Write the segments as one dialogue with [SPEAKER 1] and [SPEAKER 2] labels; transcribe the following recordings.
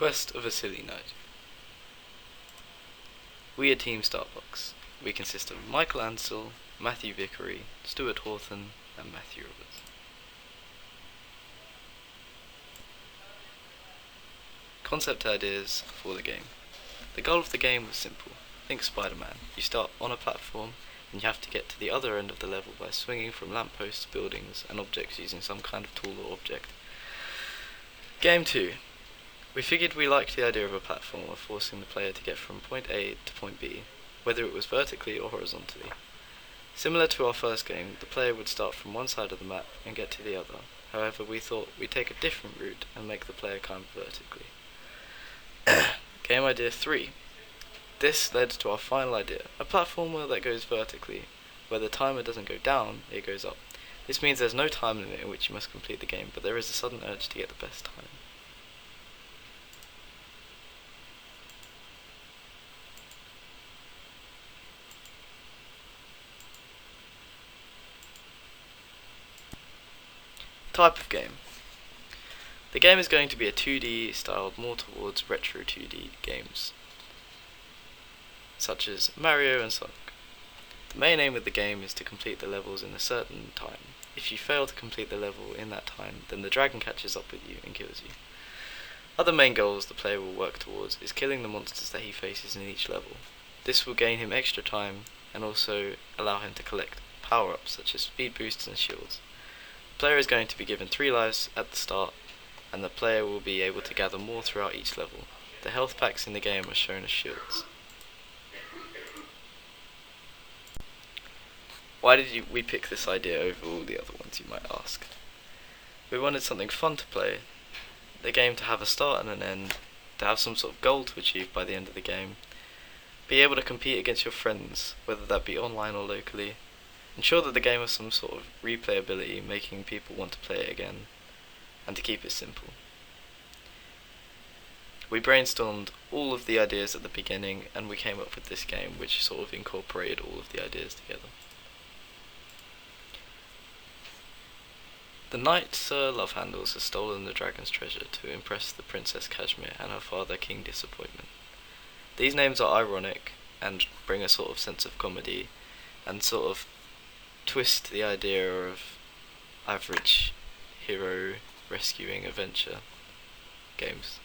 [SPEAKER 1] Quest of a Silly Knight. We are Team Starbucks. We consist of Michael Ansell, Matthew Vickery, Stuart Hawthorne, and Matthew Roberts. Concept ideas for the game. The goal of the game was simple. Think Spider-Man. You start on a platform, and you have to get to the other end of the level by swinging from lampposts, buildings, and objects using some kind of tool or object. Game 2. We figured we liked the idea of a platformer forcing the player to get from point A to point B, whether it was vertically or horizontally. Similar to our first game, the player would start from one side of the map and get to the other. However, we thought we'd take a different route and make the player climb vertically. Game idea 3. This led to our final idea, a platformer that goes vertically. Where the timer doesn't go down, it goes up. This means there's no time limit in which you must complete the game, but there is a sudden urge to get the best time. Type of game. The game is going to be a 2D styled more towards retro 2D games, such as Mario and Sonic. The main aim of the game is to complete the levels in a certain time. If you fail to complete the level in that time, then the dragon catches up with you and kills you. Other main goals the player will work towards is killing the monsters that he faces in each level. This will gain him extra time and also allow him to collect power-ups such as speed boosts and shields. The player is going to be given 3 lives at the start, and the player will be able to gather more throughout each level. The health packs in the game are shown as shields. Why did we pick this idea over all the other ones, you might ask? We wanted something fun to play, the game to have a start and an end, to have some sort of goal to achieve by the end of the game, be able to compete against your friends, whether that be online or locally, ensure that the game has some sort of replayability, making people want to play it again, and to keep it simple. We brainstormed all of the ideas at the beginning, and we came up with this game which sort of incorporated all of the ideas together. The knight Sir Lovehandles has stolen the dragon's treasure to impress the Princess Cashmere and her father King Disappointment. These names are ironic and bring a sort of sense of comedy and sort of twist the idea of average hero rescuing adventure games.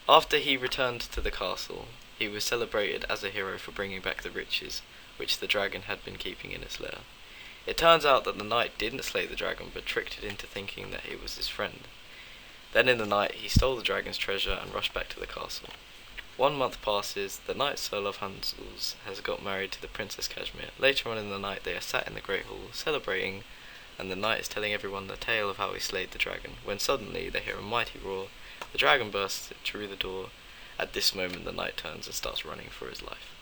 [SPEAKER 1] After he returned to the castle, he was celebrated as a hero for bringing back the riches which the dragon had been keeping in its lair. It turns out that the knight didn't slay the dragon but tricked it into thinking that it was his friend. Then in the night he stole the dragon's treasure and rushed back to the castle. 1 month passes, the knight Sir Lovehandles has got married to the Princess Cashmere. Later on in the night they are sat in the Great Hall celebrating, and the knight is telling everyone the tale of how he slayed the dragon, when suddenly they hear a mighty roar. The dragon bursts through the door. At this moment the knight turns and starts running for his life.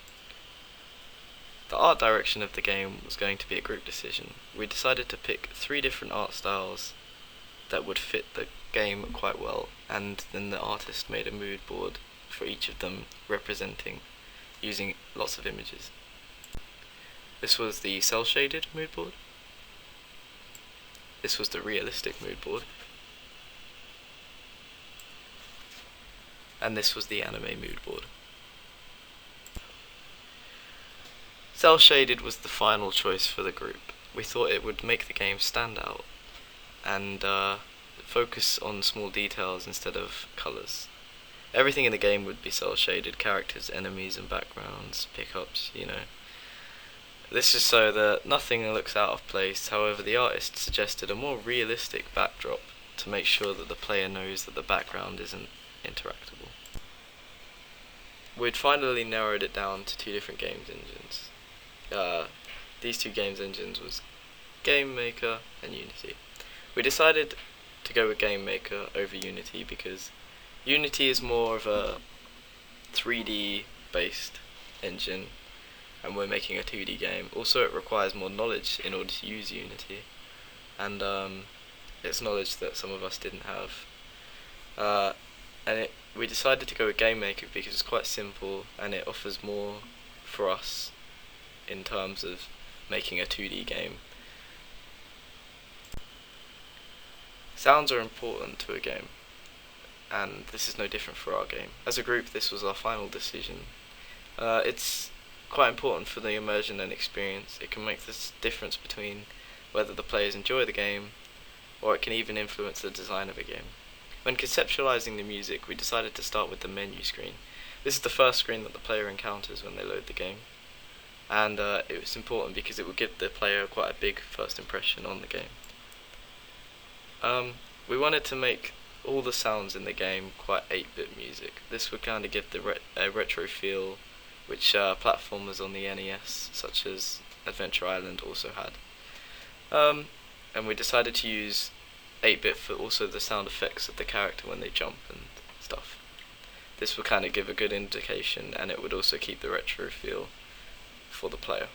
[SPEAKER 1] The art direction of the game was going to be a group decision. We decided to pick 3 different art styles that would fit the game quite well, and then the artist made a mood board for each of them representing, using lots of images. This was the cel shaded mood board. This was the realistic mood board. And this was the anime mood board. Cel shaded was the final choice for the group. We thought it would make the game stand out and focus on small details instead of colours. Everything in the game would be cel shaded, characters, enemies and backgrounds, pickups, you know. This is so that nothing looks out of place. However, the artist suggested a more realistic backdrop to make sure that the player knows that the background isn't interactable. We'd finally narrowed it down to 2 different games engines. These 2 games engines was Game Maker and Unity. We decided to go with Game Maker over Unity because Unity is more of a 3D based engine and we're making a 2D game. Also it requires more knowledge in order to use Unity, and it's knowledge that some of us didn't have. We decided to go with Game Maker because it's quite simple and it offers more for us in terms of making a 2D game. Sounds are important to a game. and this is no different for our game. As a group, this was our final decision. It's quite important for the immersion and experience. It can make this difference between whether the players enjoy the game, or it can even influence the design of a game. When conceptualizing the music, we decided to start with the menu screen. This is the first screen that the player encounters when they load the game, and it was important because it would give the player quite a big first impression on the game. We wanted to make all the sounds in the game quite 8-bit music. This would kind of give a retro feel, which platformers on the NES, such as Adventure Island, also had. And we decided to use 8-bit for also the sound effects of the character when they jump and stuff. This would kind of give a good indication, and it would also keep the retro feel for the player.